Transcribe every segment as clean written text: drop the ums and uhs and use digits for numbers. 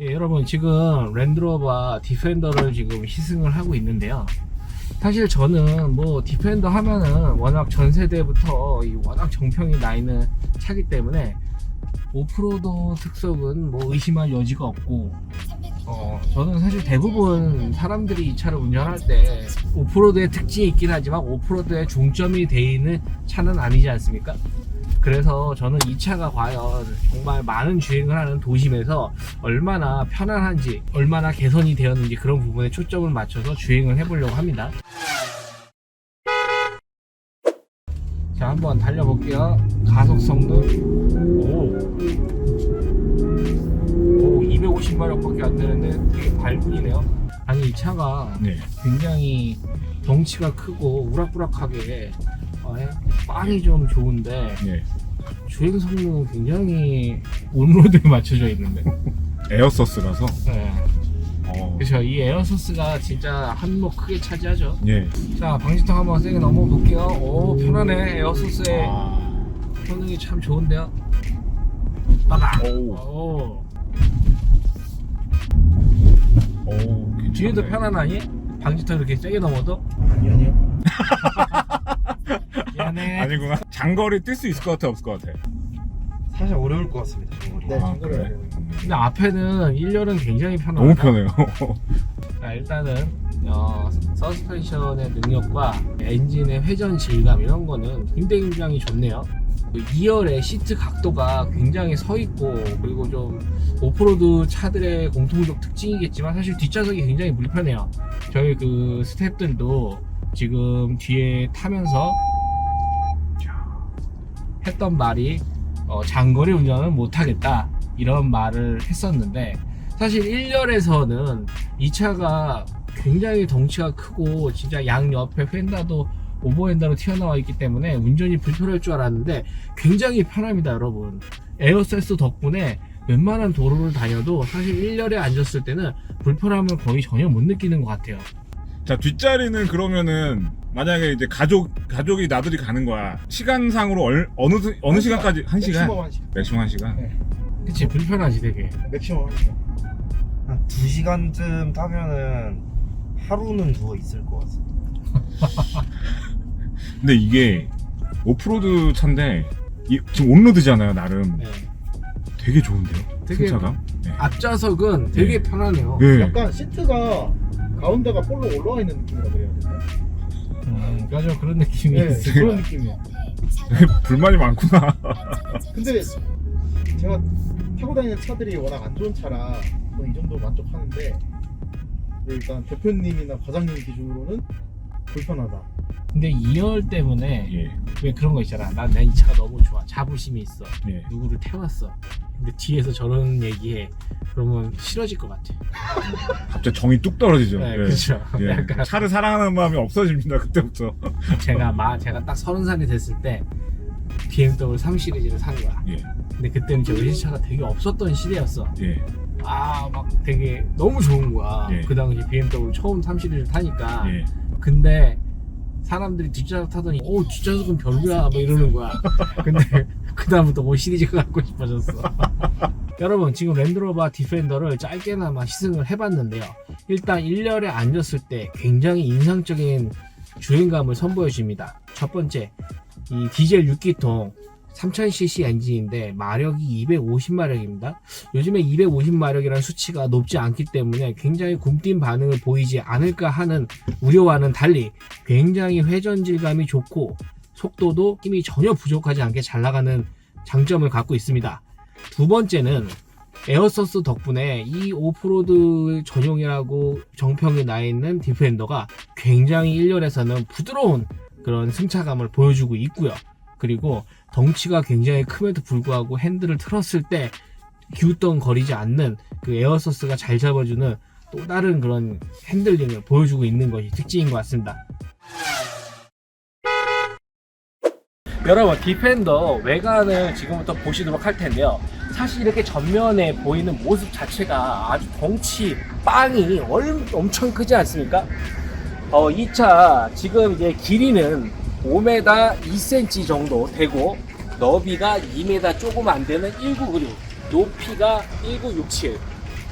예, 여러분 지금 랜드로버 디펜더를 지금 시승을 하고 있는데요. 사실 저는 뭐 디펜더 하면은 워낙 전 세대부터 워낙 정평이 나 있는 차기 때문에 오프로드 특성은 뭐 의심할 여지가 없고, 저는 사실 대부분 사람들이 이 차를 운전할 때 오프로드의 특징이 있긴 하지만 오프로드의 중점이 돼 있는 차는 아니지 않습니까? 그래서 저는 이 차가 과연 정말 많은 주행을 하는 도심에서 얼마나 편안한지, 얼마나 개선이 되었는지 그런 부분에 초점을 맞춰서 주행을 해보려고 합니다. 자, 한번 달려볼게요. 가속 성능 250마력밖에 안 되는데 되게 발군이네요. 아니, 이 차가 굉장히 덩치가 크고 우락부락하게 빵이 좀 좋은데 주행 성능은 굉장히 온로드에 맞춰져 있는데 에어서스라서. 그렇죠. 이 에어소스가 진짜 한몫 크게 차지하죠. 예. 자, 방지턱 한번 세게 넘어볼게요. 오, 편하네. 에어소스의 성능이 참 좋은데요. 빠박. 오. 뒤에도 편안하니? 방지턱 이렇게 세게 넘어도? 아니요. 미안해. 아니구나. 장거리 뛸 수 있을 것 같아, 없을 것 같아? 사실 어려울 것 같습니다. 장거리. 네, 장거리 그래? 근데 앞에는 1열은 굉장히 편하다. 너무 편해요. 자, 일단은 서스펜션의 능력과 엔진의 회전 질감 이런 거는 굉장히 좋네요. 2열의 시트 각도가 굉장히 서 있고, 그리고 좀 오프로드 차들의 공통적 특징이겠지만 사실 뒷좌석이 굉장히 불편해요. 저희 그 스태프들도 지금 뒤에 타면서 했던 말이 장거리 운전은 못하겠다 이런 말을 했었는데, 사실 1열에서는 이 차가 굉장히 덩치가 크고 진짜 양옆에 휀다도 오버핸다로 튀어나와 있기 때문에 운전이 불편할 줄 알았는데 굉장히 편합니다. 여러분, 에어세스 덕분에 웬만한 도로를 다녀도 사실 1열에 앉았을 때는 불편함을 거의 전혀 못 느끼는 것 같아요. 자, 뒷자리는 그러면은 만약에 이제 가족이 나들이 가는 거야. 시간상으로 어느 시간까지? 1시간? 맥시멈 1시간. 맥시멈 1시간? 네. 그치, 불편하지 되게. 맥시멈 1시간. 한 2시간쯤 타면은 하루는 누워 있을 것 같습니다. 근데 이게 오프로드 차인데 지금 온로드잖아요, 나름. 네. 되게 좋은데요? 되게 승차감? 네. 앞좌석은 되게 편하네요. 네. 약간 시트가 가운데가 볼로 올라와 있는 느낌이라 그래야 되나? 맞아, 그런 느낌이 네, 있어요. 그런 느낌이야. 불만이 많구나. 근데 제가 타고 다니는 차들이 워낙 안 좋은 차라 이 정도 만족하는데, 일단 대표님이나 과장님 기준으로는 불편하다. 근데 2열 때문에 예. 왜 그런 거 있잖아. 난 이 차가 너무 좋아. 자부심이 있어. 예. 누구를 태웠어. 근데 뒤에서 저런 얘기해. 그러면 싫어질 것 같아. 갑자기 정이 뚝 떨어지죠. 네, 예. 그렇죠. 예. 약간 차를 사랑하는 마음이 없어집니다, 그때부터. 제가 딱 30살이 됐을 때 BMW 3 시리즈를 산 거야. 예. 근데 그때는 저 외제차가 되게 없었던 시대였어. 예. 막 되게 너무 좋은 거야. 예. 그 당시 BMW 처음 3 시리즈를 타니까. 예. 근데 사람들이 뒷좌석 타더니 뒷좌석은 별로야 막 이러는 거야. 근데 그다음부터 뭐 시리즈가 갖고 싶어졌어. 여러분, 지금 랜드로버 디펜더를 짧게나마 시승을 해봤는데요. 일단 1열에 앉았을 때 굉장히 인상적인 주행감을 선보여 줍니다. 첫 번째, 이 디젤 6기통 3000cc 엔진인데 마력이 250마력입니다. 요즘에 250마력이라는 수치가 높지 않기 때문에 굉장히 굼뛴 반응을 보이지 않을까 하는 우려와는 달리 굉장히 회전 질감이 좋고 속도도 힘이 전혀 부족하지 않게 잘 나가는 장점을 갖고 있습니다. 두 번째는 에어서스 덕분에 이 오프로드 전용이라고 정평이 나 있는 디펜더가 굉장히 1열에서는 부드러운 그런 승차감을 보여주고 있고요. 그리고 덩치가 굉장히 큼에도 불구하고 핸들을 틀었을 때 기우덩거리지 않는 그 에어서스가 잘 잡아주는 또 다른 그런 핸들링을 보여주고 있는 것이 특징인 것 같습니다. 여러분, 디펜더 외관을 지금부터 보시도록 할 텐데요. 사실 이렇게 전면에 보이는 모습 자체가 아주 덩치 빵이 엄청 크지 않습니까? 이 차 지금 이제 길이는 5m 2cm 정도 되고 너비가 2m 조금 안 되는 1996, 높이가 1967.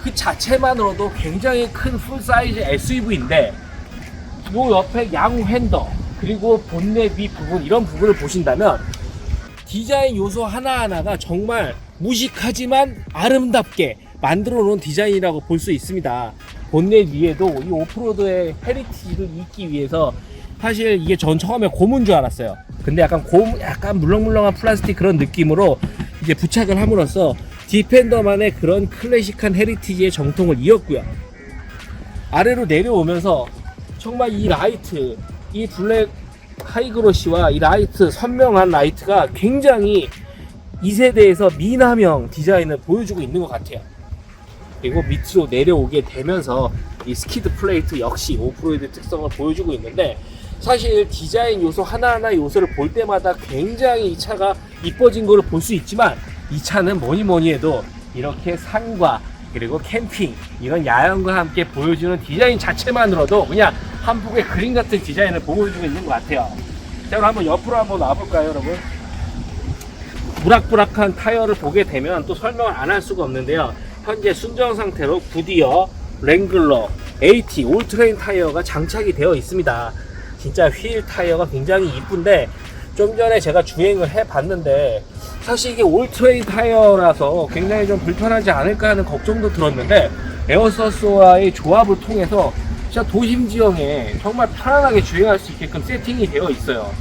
그 자체만으로도 굉장히 큰 풀사이즈 SUV인데 요 옆에 양호 핸더 그리고 본넷 위 부분 이런 부분을 보신다면 디자인 요소 하나하나가 정말 무식하지만 아름답게 만들어 놓은 디자인이라고 볼 수 있습니다. 본넷 위에도 이 오프로드의 헤리티지를 잇기 위해서 사실 이게 전 처음에 고무인 줄 알았어요. 근데 약간 약간 물렁물렁한 플라스틱 그런 느낌으로 이제 부착을 함으로써 디펜더만의 그런 클래식한 헤리티지의 정통을 이었고요. 아래로 내려오면서 정말 이 라이트, 이 블랙 하이그로시와 이 라이트, 선명한 라이트가 굉장히 2세대에서 미남형 디자인을 보여주고 있는 것 같아요. 그리고 밑으로 내려오게 되면서 이 스키드 플레이트 역시 오프로드 특성을 보여주고 있는데 사실 디자인 요소 하나하나 요소를 볼 때마다 굉장히 이 차가 이뻐진 거를 볼 수 있지만 이 차는 뭐니 해도 이렇게 산과 그리고 캠핑 이런 야영과 함께 보여주는 디자인 자체만으로도 그냥 한 폭의 그림 같은 디자인을 보여주고 있는 것 같아요. 자, 그럼 한번 옆으로 한번 와볼까요, 여러분? 부락부락한 타이어를 보게 되면 또 설명을 안 할 수가 없는데요. 현재 순정 상태로 구디어, 랭글러, AT, 올트레인 타이어가 장착이 되어 있습니다. 진짜 휠 타이어가 굉장히 이쁜데 좀 전에 제가 주행을 해봤는데 사실 이게 올트레인 타이어라서 굉장히 좀 불편하지 않을까 하는 걱정도 들었는데 에어서스와의 조합을 통해서 진짜 도심 지형에 정말 편안하게 주행할 수 있게끔 세팅이 되어 있어요.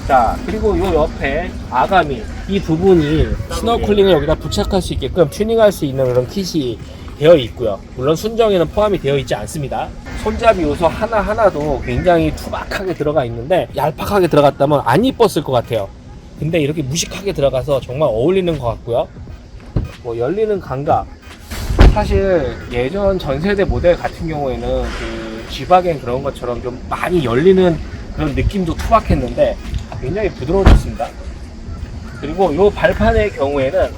자, 그리고 요 옆에 아가미 이 부분이 스노클링을 여기다 부착할 수 있게끔 튜닝할 수 있는 그런 킷이 되어 있고요. 물론 순정에는 포함이 되어 있지 않습니다. 손잡이 요소 하나하나도 굉장히 투박하게 들어가 있는데 얄팍하게 들어갔다면 안 이뻤을 것 같아요. 근데 이렇게 무식하게 들어가서 정말 어울리는 것 같고요. 뭐 열리는 감각, 사실 예전 전세대 모델 같은 경우에는 그 G바겐 그런 것처럼 좀 많이 열리는 그런 느낌도 투박했는데 굉장히 부드러워졌습니다. 그리고 이 발판의 경우에는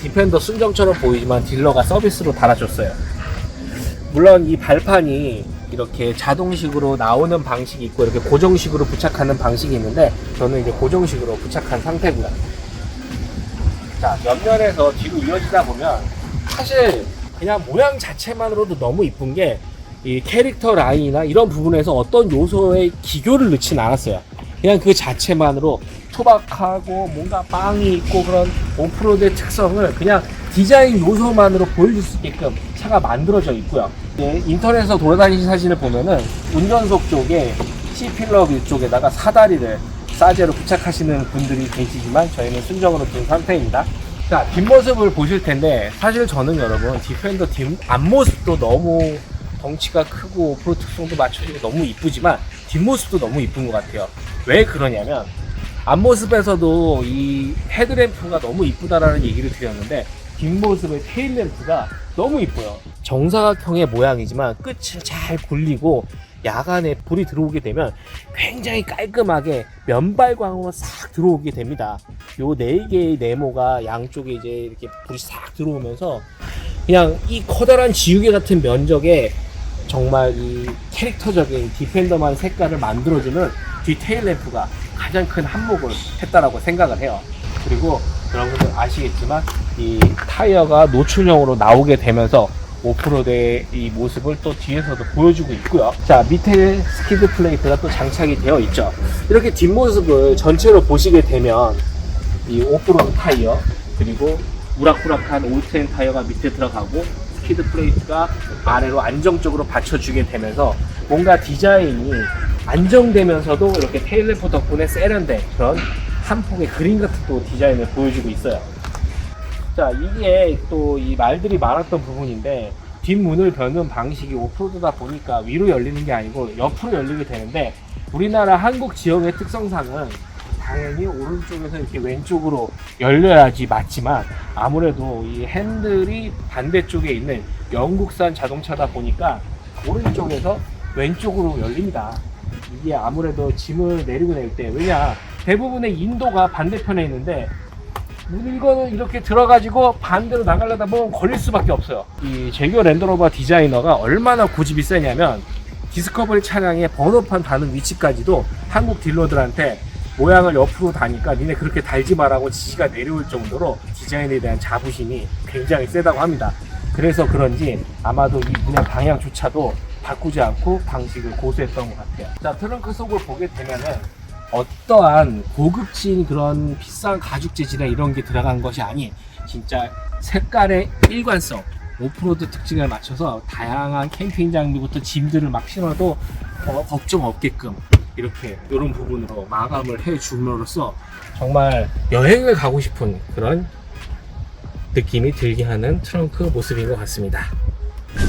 디펜더 순정처럼 보이지만 딜러가 서비스로 달아줬어요. 물론 이 발판이 이렇게 자동식으로 나오는 방식이 있고 이렇게 고정식으로 부착하는 방식이 있는데 저는 이제 고정식으로 부착한 상태고요. 자, 옆면에서 뒤로 이어지다 보면 사실 그냥 모양 자체만으로도 너무 이쁜 게 이 캐릭터 라인이나 이런 부분에서 어떤 요소의 기교를 넣진 않았어요. 그냥 그 자체만으로 투박하고 뭔가 빵이 있고 그런 오프로드의 특성을 그냥 디자인 요소만으로 보여줄 수 있게끔 차가 만들어져 있고요. 인터넷에서 돌아다니신 사진을 보면은 운전석 쪽에 C필러 위쪽에다가 사다리를 사제로 부착하시는 분들이 계시지만 저희는 순정으로 둔 상태입니다. 자, 뒷모습을 보실 텐데 사실 저는 여러분 디펜더 앞모습도 너무 덩치가 크고 오프로드 특성도 맞춰지고 너무 이쁘지만 뒷모습도 너무 이쁜 것 같아요. 왜 그러냐면 앞모습에서도 이 헤드램프가 너무 이쁘다라는 얘기를 드렸는데 뒷모습의 테일램프가 너무 이뻐요. 정사각형의 모양이지만 끝을 잘 굴리고 야간에 불이 들어오게 되면 굉장히 깔끔하게 면발광으로 싹 들어오게 됩니다. 요 4개의 네모가 양쪽에 이제 이렇게 불이 싹 들어오면서 그냥 이 커다란 지우개 같은 면적에 정말 이 캐릭터적인 디펜더만 색깔을 만들어주는 뒤 테일램프가 가장 큰 한몫을 했다라고 생각을 해요. 그리고 여러분들 아시겠지만 이 타이어가 노출형으로 나오게 되면서 오프로드의 이 모습을 또 뒤에서도 보여주고 있고요. 자, 밑에 스키드 플레이트가 또 장착이 되어 있죠. 이렇게 뒷모습을 전체로 보시게 되면 이 오프로드 타이어 그리고 우락부락한 올트레인 타이어가 밑에 들어가고 스키드 플레이트가 아래로 안정적으로 받쳐주게 되면서 뭔가 디자인이 안정되면서도 이렇게 테일램프 덕분에 세련된 그런 한 폭의 그림 같은 또 디자인을 보여주고 있어요. 자, 이게 또 이 말들이 많았던 부분인데 뒷문을 여는 방식이 오프로드다 보니까 위로 열리는 게 아니고 옆으로 열리게 되는데 우리나라 한국 지역의 특성상은 당연히 오른쪽에서 이렇게 왼쪽으로 열려야지 맞지만 아무래도 이 핸들이 반대쪽에 있는 영국산 자동차다 보니까 오른쪽에서 왼쪽으로 열립니다. 이게 아무래도 짐을 내리고 낼 때 왜냐 대부분의 인도가 반대편에 있는데 물건을 이렇게 들어가지고 반대로 나가려다 보면 걸릴 수밖에 없어요. 이 제규어 랜드로버 디자이너가 얼마나 고집이 세냐면 디스커버리 차량의 번호판 다는 위치까지도 한국 딜러들한테 모양을 옆으로 다니까 니네 그렇게 달지 마라고 지시가 내려올 정도로 디자인에 대한 자부심이 굉장히 세다고 합니다. 그래서 그런지 아마도 이 문의 방향조차도 바꾸지 않고 방식을 고수했던 것 같아요. 자, 트렁크 속을 보게 되면은 어떠한 고급진 그런 비싼 가죽 재질이나 이런 게 들어간 것이 아닌 진짜 색깔의 일관성, 오프로드 특징을 맞춰서 다양한 캠핑 장비부터 짐들을 막 신어도 걱정 없게끔 이렇게 이런 부분으로 마감을 해줌으로써 정말 여행을 가고 싶은 그런 느낌이 들게 하는 트렁크 모습인 것 같습니다.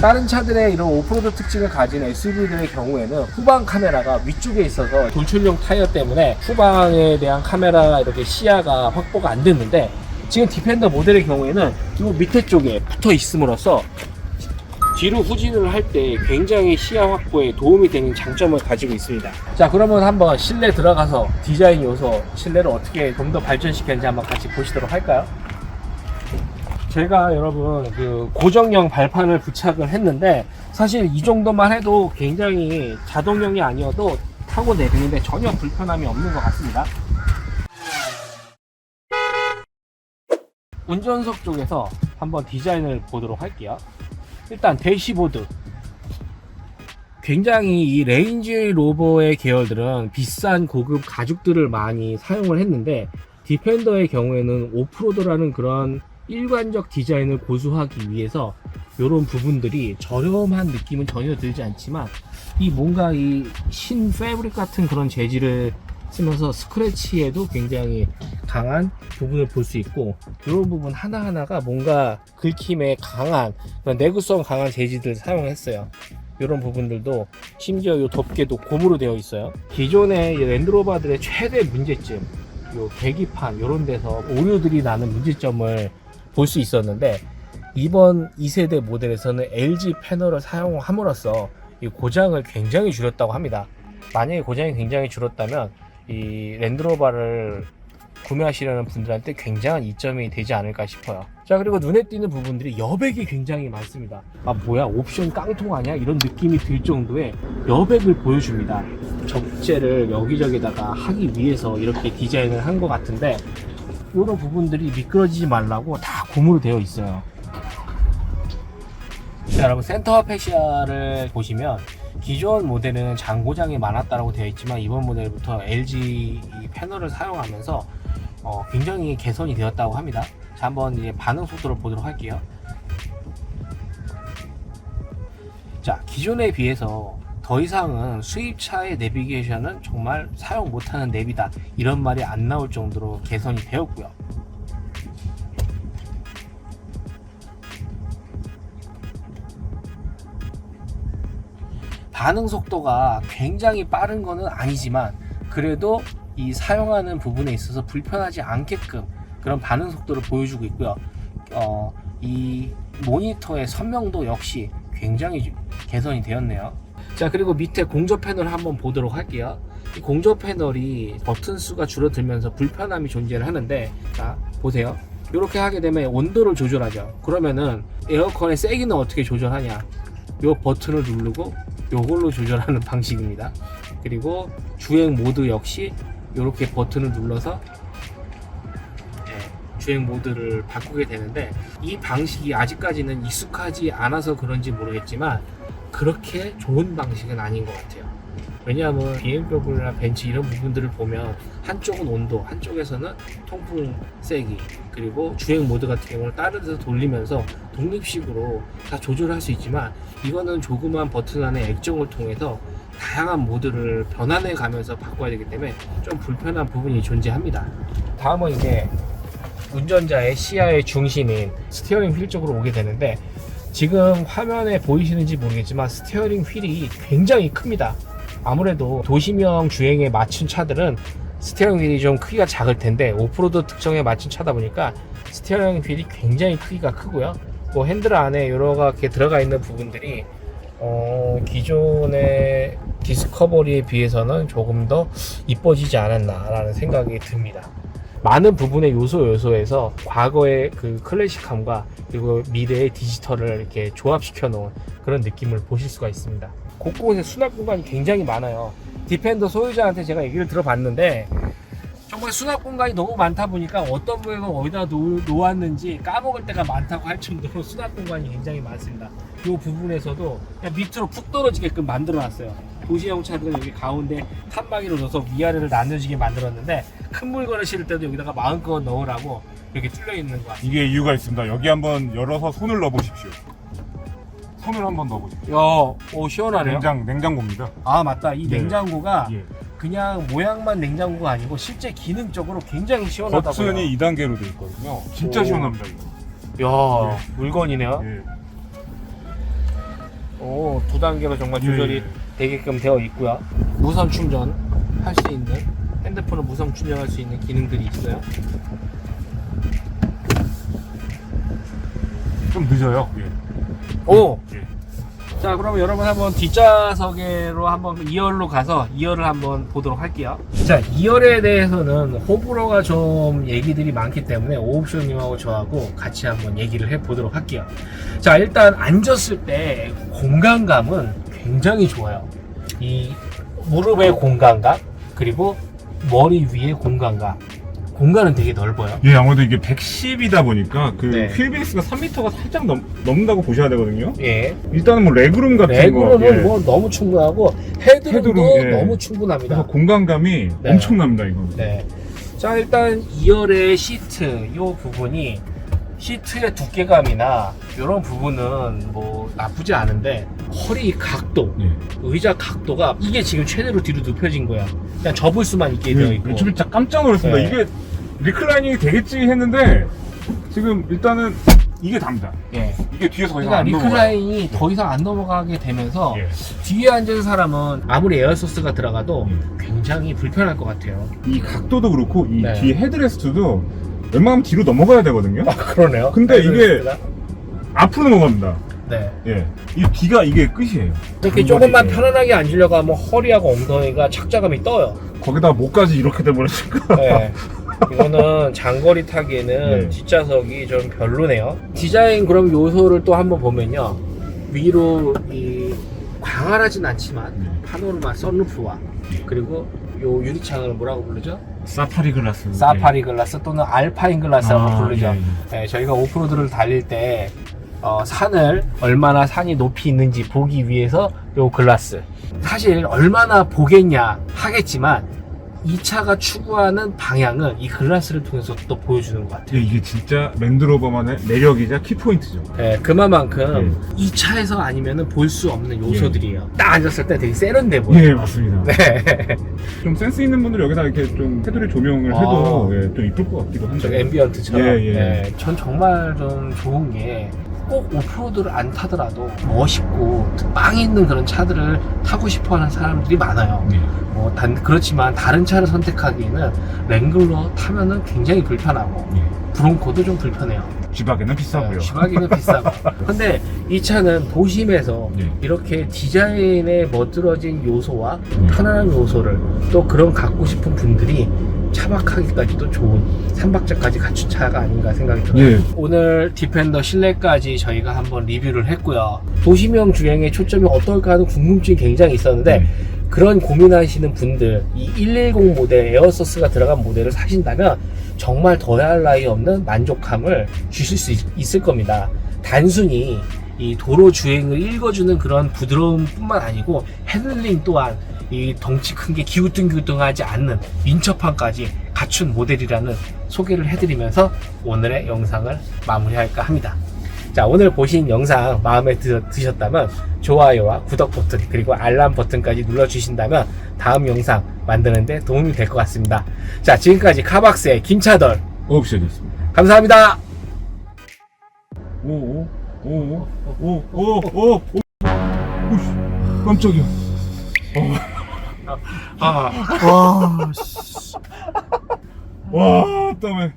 다른 차들의 이런 오프로드 특징을 가진 SUV들의 경우에는 후방 카메라가 위쪽에 있어서 돌출용 타이어 때문에 후방에 대한 카메라 이렇게 시야가 확보가 안 됐는데, 지금 디펜더 모델의 경우에는 이 밑에 쪽에 붙어 있음으로써 뒤로 후진을 할 때 굉장히 시야 확보에 도움이 되는 장점을 가지고 있습니다. 자, 그러면 한번 실내 들어가서 디자인 요소, 실내를 어떻게 좀 더 발전시켰는지 한번 같이 보시도록 할까요? 제가 여러분 그 고정형 발판을 부착을 했는데, 사실 이 정도만 해도 굉장히 자동형이 아니어도 타고 내리는데 전혀 불편함이 없는 것 같습니다. 운전석 쪽에서 한번 디자인을 보도록 할게요. 일단 대시보드, 굉장히 이 레인지 로버의 계열들은 비싼 고급 가죽들을 많이 사용을 했는데, 디펜더의 경우에는 오프로드라는 그런 일관적 디자인을 고수하기 위해서 이런 부분들이 저렴한 느낌은 전혀 들지 않지만 이 뭔가 이 신 패브릭 같은 그런 재질을 쓰면서 스크래치에도 굉장히 강한 부분을 볼 수 있고, 이런 부분 하나하나가 뭔가 긁힘에 강한 그런 내구성 강한 재질들을 사용했어요. 이런 부분들도 심지어 이 덮개도 고무로 되어 있어요. 기존의 랜드로버들의 최대 문제점, 요 계기판 이런 데서 오류들이 나는 문제점을 볼 수 있었는데, 이번 2세대 모델에서는 LG 패널을 사용함으로써 이 고장을 굉장히 줄였다고 합니다. 만약에 고장이 굉장히 줄었다면 이 랜드로버를 구매하시려는 분들한테 굉장한 이점이 되지 않을까 싶어요. 자, 그리고 눈에 띄는 부분들이 여백이 굉장히 많습니다. 아, 뭐야, 옵션 깡통 아니야? 이런 느낌이 들 정도의 여백을 보여줍니다. 적재를 여기저기다가 하기 위해서 이렇게 디자인을 한 것 같은데, 이런 부분들이 미끄러지지 말라고 다 고무로 되어 있어요. 자, 여러분 센터 패시아를 보시면 기존 모델은 장고장이 많았다고 되어 있지만 이번 모델부터 LG 패널을 사용하면서 굉장히 개선이 되었다고 합니다. 자, 한번 이제 반응 속도를 보도록 할게요. 자, 기존에 비해서 더 이상은 수입차의 내비게이션은 정말 사용 못하는 내비다, 이런 말이 안 나올 정도로 개선이 되었고요. 반응 속도가 굉장히 빠른 거는 아니지만 그래도 이 사용하는 부분에 있어서 불편하지 않게끔 그런 반응 속도를 보여주고 있고요. 이 모니터의 선명도 역시 굉장히 개선이 되었네요. 자, 그리고 밑에 공조 패널을 한번 보도록 할게요. 이 공조 패널이 버튼 수가 줄어들면서 불편함이 존재를 하는데, 자, 보세요. 이렇게 하게 되면 온도를 조절하죠. 그러면은 에어컨의 세기는 어떻게 조절하냐? 이 버튼을 누르고 이걸로 조절하는 방식입니다. 그리고 주행 모드 역시 이렇게 버튼을 눌러서 주행 모드를 바꾸게 되는데, 이 방식이 아직까지는 익숙하지 않아서 그런지 모르겠지만 그렇게 좋은 방식은 아닌 것 같아요. 왜냐하면 BMW나 벤츠 이런 부분들을 보면 한쪽은 온도, 한쪽에서는 통풍 세기, 그리고 주행 모드 같은 경우는 다른 데서 돌리면서 독립식으로 다 조절할 수 있지만, 이거는 조그만 버튼 안에 액정을 통해서 다양한 모드를 변환해 가면서 바꿔야 되기 때문에 좀 불편한 부분이 존재합니다. 다음은 이제 운전자의 시야의 중심인 스티어링 휠 쪽으로 오게 되는데, 지금 화면에 보이시는지 모르겠지만 스티어링 휠이 굉장히 큽니다. 아무래도 도시명 주행에 맞춘 차들은 스티어링 휠이 좀 크기가 작을 텐데, 오프로드 특성에 맞춘 차다 보니까 스티어링 휠이 굉장히 크기가 크고요. 뭐 핸들 안에 여러 가지 들어가 있는 부분들이 기존의 디스커버리에 비해서는 조금 더 이뻐지지 않았나 라는 생각이 듭니다. 많은 부분의 요소에서 과거의 그 클래식함과 그리고 미래의 디지털을 이렇게 조합시켜 놓은 그런 느낌을 보실 수가 있습니다. 곳곳에 수납 공간이 굉장히 많아요. 디펜더 소유자한테 제가 얘기를 들어봤는데, 좀 정말 수납 공간이 너무 많다 보니까 어떤 물건 어디다 놓았는지 까먹을 때가 많다고 할 정도로 수납 공간이 굉장히 많습니다. 이 부분에서도 그냥 밑으로 푹 떨어지게끔 만들어놨어요. 도시형 차들은 여기 가운데 칸막이로 넣어서 위아래를 나눠지게 만들었는데 큰 물건을 실을 때도 여기다가 마음껏 넣으라고 이렇게 뚫려 있는 거야. 이게 이유가 있습니다. 여기 한번 열어서 손을 넣어보십시오. 손을 한번 넣어보십시오. 오 시원하네요. 냉장고입니다. 아 맞다. 이 네. 냉장고가 예. 그냥 모양만 냉장고가 아니고 실제 기능적으로 굉장히 시원하다고요. 버튼이 2단계로 되어 있거든요. 진짜 오. 시원합니다 이거. 야 물건이네요. 예. 오, 2단계로 정말 조절이 예. 되게끔 되어 있고요. 무선 충전 할 수 있는, 핸드폰을 무선 충전할 수 있는 기능들이 있어요. 좀 늦어요. 예. 오! 예. 자, 그러면 여러분 한번 뒷좌석으로 한번 2열로 가서 2열을 한번 보도록 할게요. 자, 2열에 대해서는 호불호가 좀 얘기들이 많기 때문에 오옵션님하고 저하고 같이 한번 얘기를 해보도록 할게요. 자, 일단 앉았을 때 공간감은 굉장히 좋아요. 이 무릎의 공간감, 그리고 머리 위의 공간감. 공간은 되게 넓어요. 예, 아무래도 이게 110이다 보니까 그 네. 휠베이스가 3m가 살짝 넘는다고 보셔야 되거든요. 예. 일단은 뭐 레그룸 같은 거. 레그룸은 예. 뭐 너무 충분하고 헤드룸도 헤드룸, 예. 너무 충분합니다. 그래서 공간감이 네. 엄청납니다 이거. 네. 자, 일단 2열의 시트 요 부분이 시트의 두께감이나 이런 부분은 뭐 나쁘지 않은데 허리 각도, 예. 의자 각도가 이게 지금 최대로 뒤로 눕혀진 거야. 그냥 접을 수만 있게 되어 있고. 진짜 깜짝 놀랐습니다. 네. 이게 리클라이닝이 되겠지 했는데 지금 일단은 이게 답니다. 예. 이게 뒤에서 더 이상 그러니까 안 넘어가요. 리클라인이 더 이상 안 넘어가게 되면서 예. 뒤에 앉은 사람은 아무리 에어소스가 들어가도 예. 굉장히 불편할 것 같아요. 이 각도도 그렇고 이 네. 뒤에 헤드레스트도 웬만하면 뒤로 넘어가야 되거든요. 아, 그러네요. 근데 이게 앞으로 넘어갑니다. 네. 예. 이 뒤가 이게 끝이에요. 이렇게 한 조금만 번에. 편안하게 앉으려고 하면 허리하고 엉덩이가 착자감이 떠요. 거기다 목까지 이렇게 돼버렸으니까. 네. 이거는 장거리 타기에는 네. 뒷좌석이 좀 별로네요. 디자인 그럼 요소를 또 한번 보면요. 위로 이 광활하진 않지만 파노라마 선루프와 그리고 요 유리창을 뭐라고 부르죠? 사파리 글라스. 사파리 글라스 또는 알파인 글라스라고 아, 부르죠. 예, 예. 네, 저희가 오프로드를 달릴 때 산을 얼마나 산이 높이 있는지 보기 위해서 요 글라스. 사실 얼마나 보겠냐 하겠지만 이 차가 추구하는 방향은 이 글라스를 통해서 또 보여주는 것 같아요. 예, 이게 진짜 랜드로버만의 매력이자 키포인트죠. 네, 그만큼 이 차에서 아니면은 볼 수 없는 요소들이에요. 딱 앉았을 때 되게 세련돼 보여요. 예, 맞습니다. 네. 좀 센스 있는 분들 여기다 이렇게 좀 테두리 조명을 해도 예, 좀 이쁠 것 같기도 좀 한데. 앰비언트처럼. 예, 예. 네, 전 정말 좀 좋은 게 꼭 오프로드를 안 타더라도 멋있고 빵 있는 그런 차들을 타고 싶어하는 사람들이 많아요. 예. 그렇지만 다른 차를 선택하기에는 랭글러 타면은 굉장히 불편하고 예. 브롱코도 좀 불편해요. 쥐바게는 비싸고요. 쥐바기는 비싸고. 근데 이 차는 도심에서 예. 이렇게 디자인에 멋들어진 요소와 예. 편안한 요소를 또 그런 갖고 싶은 분들이 차박하기까지도 좋은 3박자까지 갖춘 차가 아닌가 생각이 들어요. 예. 오늘 디펜더 실내까지 저희가 한번 리뷰를 했고요. 도심형 주행의 초점이 어떨까 하는 궁금증이 굉장히 있었는데 그런 고민하시는 분들, 이 110 모델 에어소스가 들어간 모델을 사신다면 정말 더할 나위 없는 만족감을 주실 수 있을 겁니다. 단순히 이 도로 주행을 읽어주는 그런 부드러움 뿐만 아니고 핸들링 또한 이 덩치 큰 게 기우뚱기우뚱하지 않는 민첩함까지 갖춘 모델이라는 소개를 해드리면서 오늘의 영상을 마무리할까 합니다. 자, 오늘 보신 영상 마음에 드셨다면 좋아요와 구독 버튼 그리고 알람 버튼까지 눌러주신다면 다음 영상 만드는데 도움이 될 것 같습니다. 자, 지금까지 카박스의 김차돌 옵션이었습니다. 감사합니다. 오오오오오오오 오씨 깜짝이야. 아. 와, 씨. 와 땀에